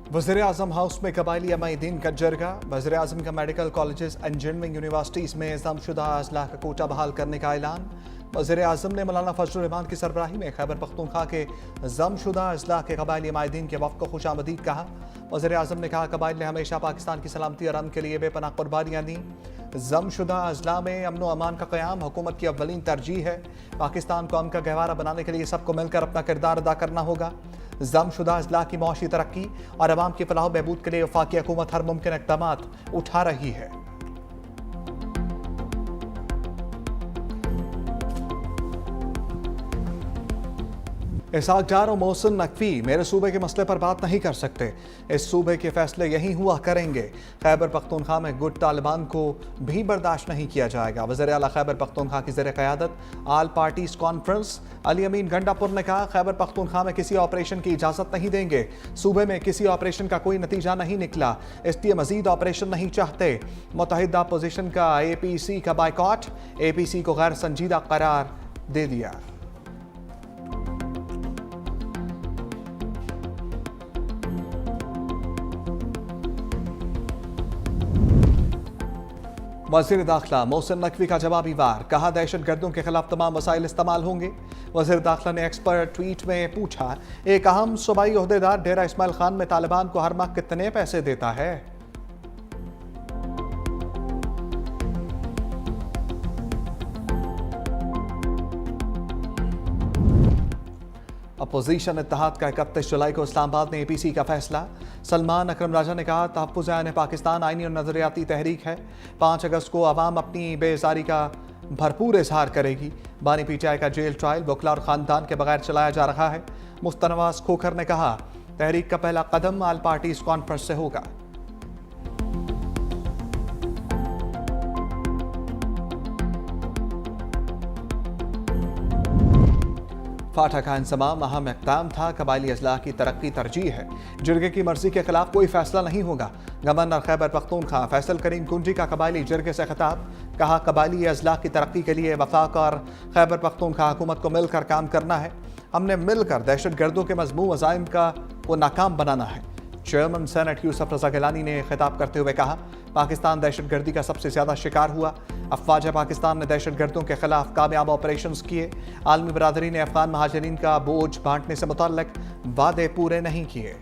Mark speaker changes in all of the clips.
Speaker 1: वज़ीर-ए-आज़म हाउस में कबायली अमायदीन का जरगा। वज़ीर-ए-आज़म का मेडिकल कॉलेजेस, इंजीनियरिंग यूनिवर्सिटीज़ में इज़्ज़ामशुदा अज़ला का कोटा बहाल करने का ऐलान। वज़ीर-ए-आज़म ने मौलाना फजलुर रहमान की सरबराही में खैबर पख्तूनख्वा के ज़मशुदा अज़ला के कबायली अमायदीन के वफ़द को खुशामदीद कहा। वज़ीर-ए-आज़म ने कहा कबाइल ने हमेशा पाकिस्तान की सलामती और अमन के लिए बेपनाह कुर्बानियाँ दी। ज़मशुदा अज़ला में अमन व अमान का क़याम हुकूमत की अव्वलीन तरजीह है। पाकिस्तान को अमन का गहवारा बनाने के लिए सबको मिलकर अपना किरदार अदा करना होगा। ज़मशुदा अज़ला की मौशी तरक्की और अवाम की फलाह बहबूद के लिए वफाकी हुकूमत हर मुमकिन इक़दामात उठा रही है। इसहाक डार और मोहसिन नकवी मेरे सूबे के मसले पर बात नहीं कर सकते, इस सूबे के फैसले यहीं हुआ करेंगे। खैबर पख्तूनख्वा में गुट तालिबान को भी बर्दाश्त नहीं किया जाएगा। वज़ीर आला खैबर पख्तूनख्वा की ज़ेर क़यादत आल पार्टीज कॉन्फ्रेंस अली अमीन गंडापुर ने कहा खैबर पख्तूनख्वा में किसी ऑपरेशन की इजाज़त नहीं देंगे। सूबे में किसी ऑपरेशन का कोई नतीजा नहीं निकला, इसलिए मजीद ऑपरेशन नहीं चाहते। मुत्तहिदा अपोजिशन का APC का बाइकॉट, APC को गैर संजीदा करार दे दिया। वज़ीर दाखिला मोहसिन नकवी का जवाबी वार, कहा दहशत गर्दों के खिलाफ तमाम वसाइल इस्तेमाल होंगे। वज़ीर दाखिला ने एक्सपर्ट ट्वीट में पूछा एक अहम सूबाई ओहदेदार डेरा इस्माइल खान में तालिबान को हर माह कितने पैसे देता है? अपोजिशन इत्तेहाद का 31 जुलाई को इस्लामाबाद में APC का फैसला। सलमान अकरम राजा ने कहा तहफ़्फ़ुज़-ए-आइन पाकिस्तान आइनी और नज़रियाती तहरीक है। 5 अगस्त को अवाम अपनी बेजारी का भरपूर इजहार करेगी। बानी PTI का जेल ट्रायल वकला और ख़ानदान के बगैर चलाया जा रहा है। मुस्तनवास खोखर ने कहा तहरीक का पहला कदम आल पार्टीज कॉन्फ्रेंस से होगा। फाटा का इंसमाम अहम इक़दाम था, कबायली अज़ला की तरक्की तरजीह है। जिरगे की मर्जी के खिलाफ कोई फैसला नहीं होगा। गवर्नर खैबर पख्तूनख्वा फैसल करीम कुंजी का कबायली जिरगे से खिताब, कहा कबायली अज़ला की तरक्की के लिए वफाक और खैबर पख्तूनख्वा हुकूमत को मिलकर काम करना है। हमने मिलकर दहशत गर्दों के मज़मूम अज़ाइम को नाकाम बनाना है। चेयरमैन सेनेट यूसुफ रज़ा गिलानी ने खिताब करते हुए कहा पाकिस्तान दहशत गर्दी का सबसे ज़्यादा शिकार हुआ। अफवाज पाकिस्तान ने दहशत गर्दों के खिलाफ कामयाब ऑपरेशन किए। आलमी बरादरी ने अफगान महाजरीन का बोझ बांटने से मुतल्लिक वादे पूरे नहीं किए।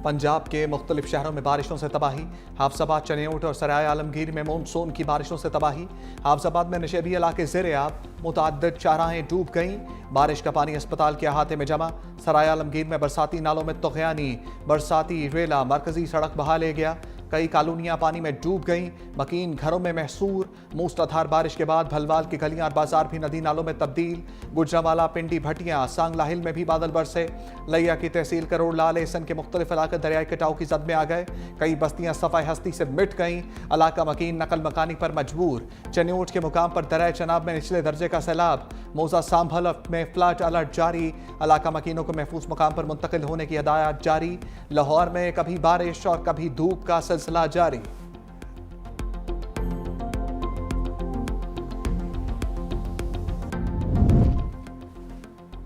Speaker 1: पंजाब के मुख्तलिफ शहरों में बारिशों से तबाही। हाफजाबाद, चनेऊट और सराय आलमगीर में मानसून की बारिशों से तबाही। हाफजाबाद में नशेबी इलाके ज़ेर-ए-आब, मुतअद्दिद चाराहें डूब गईं। बारिश का पानी अस्पताल के अहाते में जमा। सराय आलमगीर में बरसाती नालों में तुग़यानी, बरसाती रेला मरकजी सड़क बहा ले गया। कई कॉलोनियां पानी में डूब गईं। मकीन घरों में महसूर। मूसलाधार बारिश के बाद भलवाल की गलियां और बाजार भी नदी नालों में तब्दील। गुजरावाला, पिंडी, भटियां, सांगला हिल में भी बादल बरसे। लिया की तहसील करोड़ लाल एहसन के मुख्तलिफ इलाके दरियाई कटाव की जद में आ गए। कई बस्तियां सफ़ाई हस्ती से मिट गईं। इलाका मकीन नकल मकानी पर मजबूर। चनेऊट के मुकाम पर दरिया चनाब में निचले दर्जे का सैलाब। मौजा सांभल में फ्लड अलर्ट जारी। इलाका मकीनों को महफूज मुकाम पर मुंतकिल होने की हदायत जारी। लाहौर में कभी बारिश और कभी धूप का सिलसिला जारी।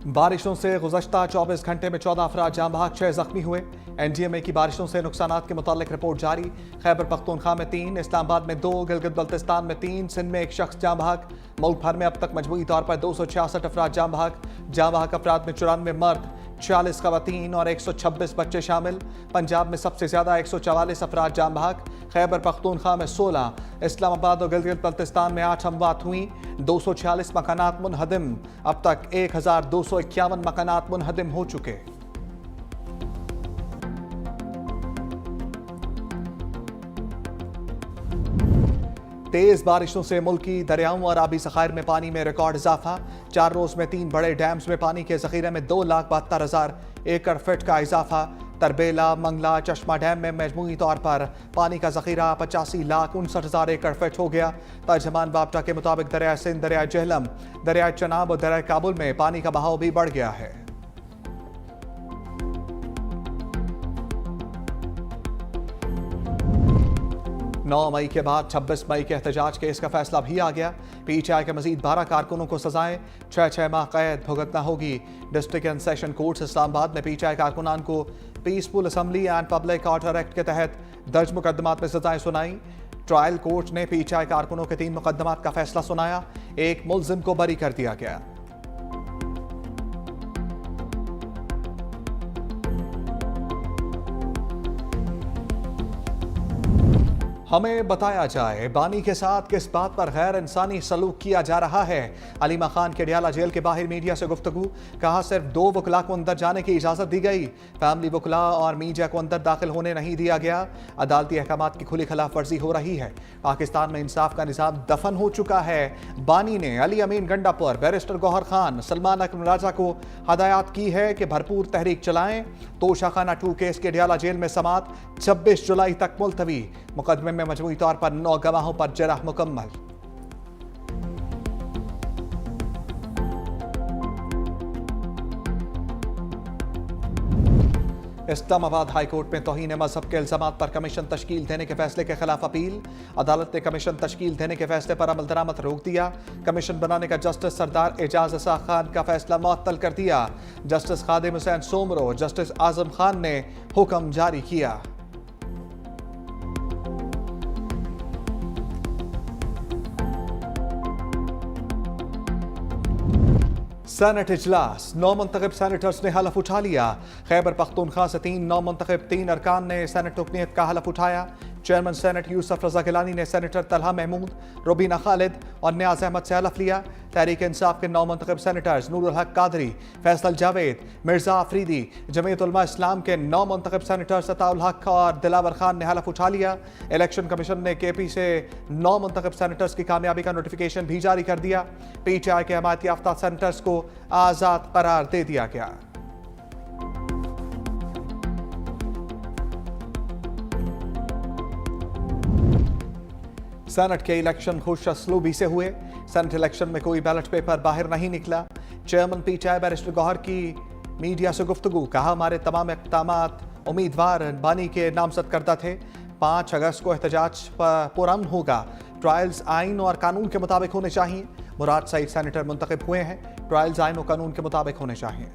Speaker 1: बारिशों से गुज़श्ता 24 घंटे में 14 अफराद जाँ बहक, 6 जख्मी हुए। NDMA की बारिशों से नुकसानात के मुतालिक रिपोर्ट जारी। खैबर पख्तूनख्वा में 3, इस्लामाबाद में 2, गिलगित बल्तिस्तान में 3, सिंध में 1 शख्स जाँ बहक। मुल्क भर में अब तक मजमूई तौर पर 266 अफराद जाँ बहक। जाँ बहक अफराद में 94 मर्द, 46 खवातीन और 126 बच्चे शामिल। पंजाब में सबसे ज्यादा 144 अफराद जाँ बहक। खैबर पख्तूनख्वा में 16, इस्लामाबाद और गिलगित बल्तिस्तान में 8 अमवात हुई। 246 मकानात मुनहदिम। अब तक 1251 मकानात मुनहदिम हो चुके। तेज बारिशों से मुल्की दरियाओं और आबी ज़खायर में पानी में रिकॉर्ड इजाफा। 4 रोज में 3 बड़े डैम्स में पानी के ज़ख़ीरे में 2,72,000 एकड़ फिट का इजाफा। तरबेला, मंगला, चश्मा डैम में मजमूई तौर पर पानी का ज़ख़ीरा 85,59,000 एकड़ फिट हो गया। तर्जमान बाप्टा के मुताबिक दरिया सिंध, दरिया जेहलम, दरिया चनाब और दरिया काबुल में पानी का बहाव भी बढ़ गया है। 9 मई के बाद 26 मई के एहतजाज केस का फैसला भी आ गया। पीटीआई के मजीद 12 कारकुनों को सजाएं 6 माह कैद भुगतना होगी। District and session courts Islamabad ने पीटीआई कारकुनान को peaceful assembly and public order act के तहत दर्ज मुकदमात में सजाएं सुनाई। ट्रायल कोर्ट ने पीटीआई कारकुनों के 3 मुकदमात का फैसला सुनाया। एक मुलजिम को बरी कर दिया गया। हमें बताया जाए बानी के साथ किस बात पर गैर इंसानी सलूक किया जा रहा है। अलीमा खान के डियाला जेल के बाहर मीडिया से गुफ्तगू, कहा सिर्फ 2 वकला को अंदर जाने की इजाजत दी गई। फैमिली वकला और मीडिया को अंदर दाखिल होने नहीं दिया गया। अदालती अहकामात की खुली खिलाफ वर्जी हो रही है। पाकिस्तान में इंसाफ का निज़ाम दफन हो चुका है। बानी ने अली अमीन गंडापुर, बैरिस्टर गौहर खान, सलमान अकरम राजा को हदायत की है कि भरपूर तहरीक चलाएं। तोशाखाना 2 केस के डियाला जेल में समात 26 जुलाई तक मुलतवी। मुकदमे में मजमूई तौर पर 9 गवाहों पर जरह मुकम्मल। इस्लामाबाद हाई कोर्ट में तौहीन मजहब के इल्जामात पर कमीशन तश्कील देने के फैसले के खिलाफ अपील। अदालत ने कमीशन तश्कील देने के फैसले पर अमल दरामद रोक दिया। कमीशन बनाने का जस्टिस सरदार एजाज इसाक खान का फैसला मुअत्तल कर दिया। जस्टिस खादिम हुसैन सोमरो, जस्टिस आजम खान ने हुक्म जारी किया। सेनेट इजलास, 9 मुंतखब सेनेटर्स ने हलफ उठा लिया। खैबर पख्तूनख्वा से 3 नौ मुंतखब 3 अरकान ने सेनेट रुकनीत का हलफ उठाया। चेयरमैन सेनेट यूसुफ रजा गिलानी ने सेनेटर तलहा महमूद, रुबीना खालिद और न्याज अहमद से हलफ लिया। तहरीक इंसाफ के 9 मुंतखब सेनेटर्स नूरुल हक कादरी, फैसल जावेद, मिर्जा अफरीदी, जमीयत उलमा इस्लाम के 9 मुंतखब सेनेटर्स अताउल हक और दिलावर खान ने हलफ उठा लिया। इलेक्शन कमीशन ने केपी से 9 मुंतखब सेनेटर्स की कामयाबी का नोटिफिकेशन भी जारी कर दिया। पीटीआई के हमायत याफ्ता सेनेटर्स को आज़ाद करार दे दिया गया। सेनेट के इलेक्शन खुश असलूबी से हुए। सेनेट इलेक्शन में कोई बैलेट पेपर बाहर नहीं निकला। चेयरमैन पीटीआई बैरिस्टर गौहर की मीडिया से गुफ्तगू, कहा हमारे तमाम इक़दामात उम्मीदवार बानी के नामजद करदा थे। 5 अगस्त को एहतजाज पुरअमन होगा। ट्रायल्स आइन और कानून के मुताबिक होने चाहिए। मुराद सईद सेनेटर मुंतखब हुए हैं। ट्रायल्स आइन और कानून के मुताबिक होने चाहिए।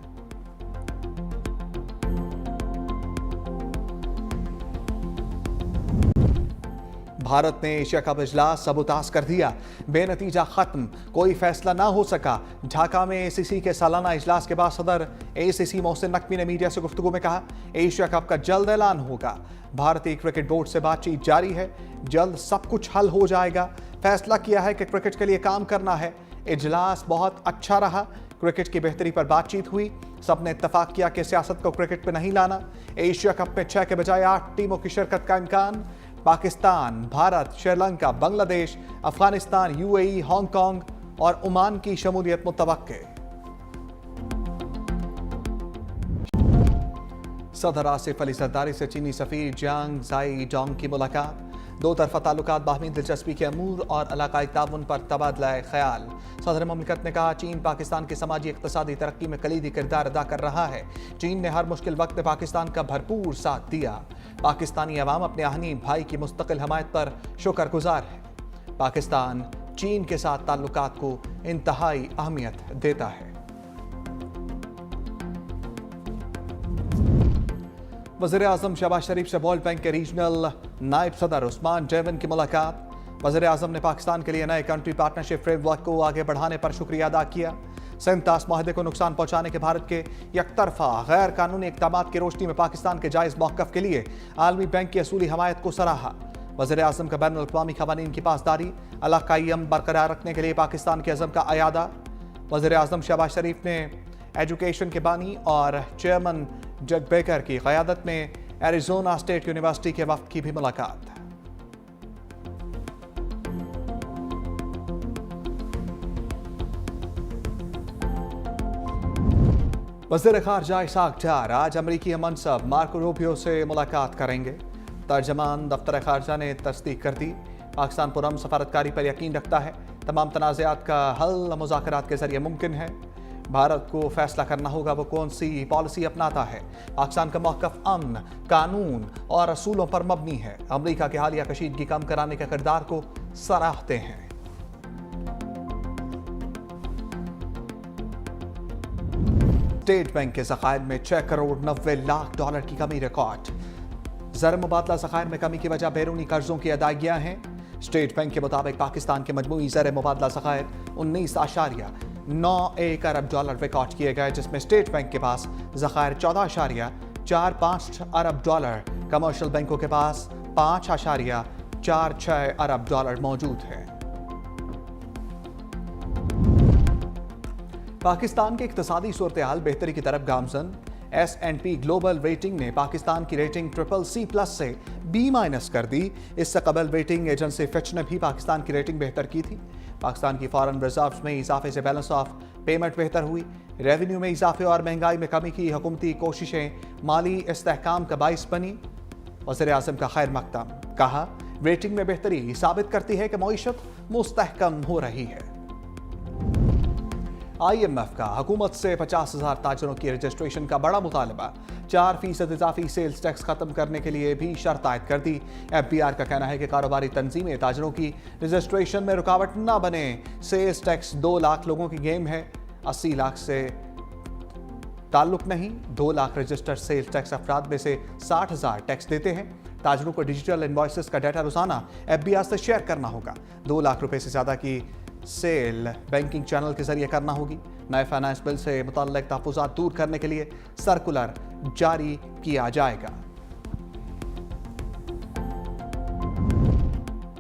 Speaker 1: भारत ने एशिया कप इजलास सबूताज कर दिया। बेनतीजा खत्म, कोई फैसला ना हो सका। ढाका में एसीसी के सालाना इजलास के बाद सदर एसीसी मोहसिन नकवी ने मीडिया से गुफ्तगू में कहा, एशिया कप का जल्द ऐलान होगा। भारतीय क्रिकेट बोर्ड से बातचीत जारी है। जल्द सब कुछ हल हो जाएगा। फैसला किया है कि क्रिकेट के लिए काम करना है। इजलास बहुत अच्छा रहा। क्रिकेट की बेहतरी पर बातचीत हुई। सबने इत्तफाक किया कि सियासत को क्रिकेट पे नहीं लाना। एशिया कप में 6 के बजाय 8 टीमों की शिरकत का इम्कान। पाकिस्तान, भारत, श्रीलंका, बांग्लादेश, अफगानिस्तान, यूएई, हांगकांग और ओमान की शमूलियत मुतवक्के। सदर आसिफ अली जरदारी से चीनी सफीर जियांग जाई डोंग की मुलाकात। 2 तरफा ताल्लुकात बाहमी दिलचस्पी के अमूर और इलाकाई ताउन पर तबादला ख्याल। सदर ममलिकत ने कहा, चीन पाकिस्तान की समाजी इक़्तिसादी तरक्की में कलीदी किरदार अदा कर रहा है। चीन ने हर मुश्किल वक्त में पाकिस्तान का भरपूर साथ दिया। पाकिस्तानी अवाम अपने आहनी भाई की मुस्तकिल हमायत पर शुक्रगुजार है। पाकिस्तान चीन के साथ ताल्लुकात को इंतहाई अहमियत देता है। वज़ीर-ए-आज़म शहबाज शरीफ से वर्ल्ड बैंक के रीजनल नायब सदर उस्मान जैवन की मुलाकात। वज़ीर-ए-आज़म ने पाकिस्तान के लिए नए कंट्री पार्टनरशिप फ्रेमवर्क को आगे बढ़ाने पर शुक्रिया अदा किया। सेंतास माहदे को नुकसान पहुंचाने के भारत के यकतरफा गैर कानूनी इक़दामात की रोशनी में पाकिस्तान के जायज़ मौक़िफ़ के लिए आलमी बैंक की असूली हमायत को सराहा। वज़ीर-ए-आज़म का बैनुल अक़वामी क़वानीन की पासदारी, इलाक़ाई अमन बरकरार रखने के लिए पाकिस्तान के अज़म का अयादा। वज़ीर-ए-आज़म शहबाज शरीफ ने एजुकेशन के बानी और चेयरमैन जग बेकर की क़यादत में एरिज़ोना स्टेट यूनिवर्सिटी के वफ़द की भी मुलाकात। वज़ीर ख़ारजा इसाक डार आज अमरीकी मनसब मार्को रूबियो से मुलाकात करेंगे। तर्जमान दफ्तर ख़ारजा ने तस्दीक कर दी। पाकिस्तान पुरअमन सफारतकारी पर यकीन रखता है। तमाम तनाज़ात का हल मुज़ाकरात के ज़रिए मुमकिन है। भारत को फैसला करना होगा वो कौन सी पॉलिसी अपनाता है। पाकिस्तान का मौक़िफ़ अमन, कानून और असूलों पर मबनी है। अमेरिका के हालिया कशीदगी कम कराने के किरदार को सराहते हैं। स्टेट बैंक के ज़खायर में 6 करोड़ 90 लाख डॉलर की कमी रिकॉर्ड। ज़र मुबादला ज़खायर में कमी की वजह बैरूनी कर्जों की अदायगियां हैं। स्टेट बैंक के मुताबिक पाकिस्तान के मजमूई ज़र मुबादला ज़खायर 19.91 अरब डॉलर रिकॉर्ड किए गए, जिसमें स्टेट बैंक के पास ज़खायर 14.45 अरब डॉलर, कमर्शियल बैंकों के पास 5.46 अरब डॉलर मौजूद है। पाकिस्तान के इक्तिसादी सूरत हाल बेहतरी की तरफ गामजन। S&P ग्लोबल रेटिंग ने पाकिस्तान की रेटिंग CCC+ से B- कर दी। इससे कबल रेटिंग एजेंसी फिच ने भी पाकिस्तान की रेटिंग बेहतर की थी। पाकिस्तान की फॉरेन रिजर्व्स में इजाफे से बैलेंस ऑफ पेमेंट बेहतर हुई। रेवेन्यू में इजाफे और महंगाई में कमी की हुकूमती कोशिशें माली इस्तेहकाम का बाइस बनी। वज़ीर आज़म का खैर मकदम, कहा रेटिंग में बेहतरी साबित करती है कि मईशत मुस्तहकम हो रही है। IMF का हुकूमत से 50,000 ताजरों की रजिस्ट्रेशन का बड़ा मुतालबा। 4% इजाफी सेल्स टैक्स खत्म करने के लिए भी शर्त आयद कर दी। FBR का कहना है कि कारोबारी तंजीमें ताजरों की रजिस्ट्रेशन में रुकावट न बने। सेल्स टैक्स 2 लाख लोगों की गेम है, 80 लाख से ताल्लुक नहीं। 2 लाख रजिस्टर्ड सेल्स टैक्स अफराद में से 60,000 टैक्स देते हैं। ताजरों को डिजिटल इनवॉइसेस का डाटा रोजाना FBR से शेयर करना होगा। 2 लाख रुपए से ज्यादा की सेल बैंकिंग चैनल के जरिए करना होगी। नए फाइनेंस बिल से मुतल्लिक तहफ़्फ़ुज़ात दूर करने के लिए सर्कुलर जारी किया जाएगा।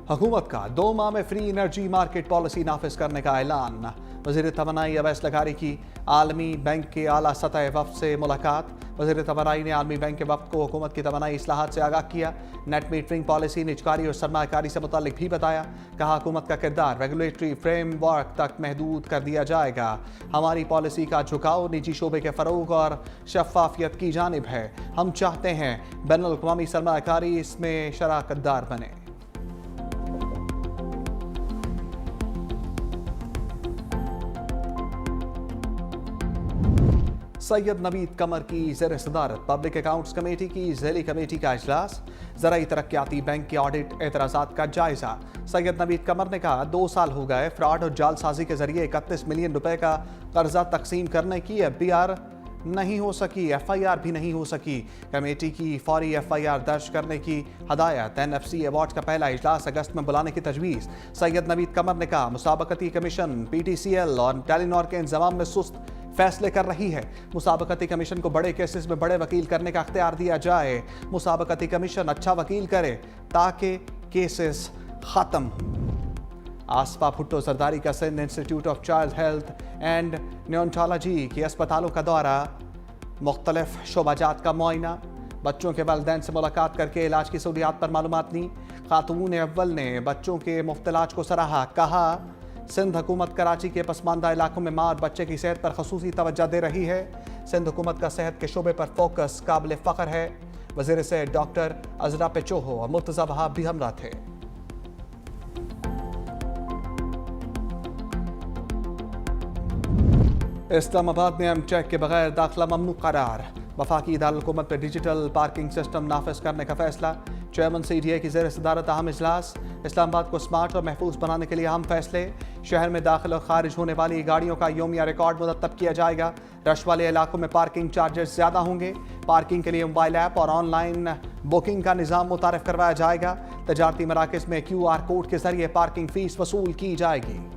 Speaker 1: हुकूमत का 2 माह में फ्री एनर्जी मार्केट पॉलिसी नाफिज करने का ऐलान। वज़ीर तवानाई अवैस लगारी की आलमी बैंक के आला सतह वफ़द से मुलाकात। वज़ीर तवानाई ने आलमी बैंक के वफ़द को हुकूमत की तवानाई इस्लाहात से आगाह किया। नेट मीटरिंग पॉलिसी, निजकारी और सरमाकारी से मुताल्लिक भी बताया। कहा हुकूमत का किरदार रेगुलेटरी फ्रेमवर्क तक महदूद कर दिया जाएगा। हमारी पॉलिसी का झुकाव निजी शोबे के फ़रोग और शफाफियत की जानिब है। हम चाहते हैं बैनुल अक़वामी सरमाकारी इसमें शराकतदार बने। सैयद नवीद कमर की ज़ेर सदारत पब्लिक अकाउंट्स कमेटी की ज़ैली कमेटी का इजलास। ज़राई तरक्याती बैंक के ऑडिट एतराज़ात का जायजा। सैयद नवीद कमर ने कहा 2 साल हो गए, फ्रॉड और जालसाजी के जरिए 31 मिलियन रुपए का कर्जा तकसीम करने की FBR नहीं हो सकी, FIR भी नहीं हो सकी। कमेटी की फौरी FIR दर्ज करने की हदायत। NFC अवार्ड का पहला इजलास अगस्त में बुलाने की तजवीज़। सैयद नवीद कमर ने कहा मुसाबकती कमीशन PTCL और टेलीनॉर के इंतजाम में सुस्त फैसले कर रही है। मुसाबकती कमीशन को बड़े केसेस में बड़े वकील करने का अख्तियार दिया जाए। मुसाबकती कमीशन अच्छा वकील करे ताकि केसेस खत्म हो। आसपा भुट्टो जरदारी का Sindh institute of child health and neurology के अस्पतालों का दौरा। मुख्तलिफ शोबाजात का मुआयना। बच्चों के वालिदैन से मुलाकात करके इलाज की सहूलियात पर मालूमात ली। खातून अव्वल ने बच्चों के मुफ्त इलाज को सराहा। कहा सिंध हुकूमत कराची के पसमानदा इलाकों में माँ और बच्चे की सेहत पर खसूसी तवज्जो दे रही है। सिंध हुकूमत का सेहत के शोबे पर फोकस काबिल फ़ख्र है। वज़ीर से डॉक्टर अजरा पेचोहो और मुर्तज़ा वहाब भी हमरा थे। इस्लामाबाद में एमचेक के बगैर दाखिला ममनू करार। वफाकी दारुल हुकूमत पर डिजिटल पार्किंग सिस्टम नाफिज करने का फैसला। चेयरमैन CDA की ज़ेर सदारत अहम इजलास। इस्लामाबाद को स्मार्ट और महफूज बनाने के लिए अहम फैसले। शहर में दाखिल और खारिज होने वाली गाड़ियों का योमिया रिकॉर्ड मुरतब किया जाएगा। रश वाले इलाकों में पार्किंग चार्जेस ज़्यादा होंगे। पार्किंग के लिए मोबाइल ऐप और ऑनलाइन बुकिंग का निज़ाम मुतारिफ करवाया जाएगा। तजारती मराकज़ में QR कोड के जरिए पार्किंग फ़ीस वसूल की जाएगी।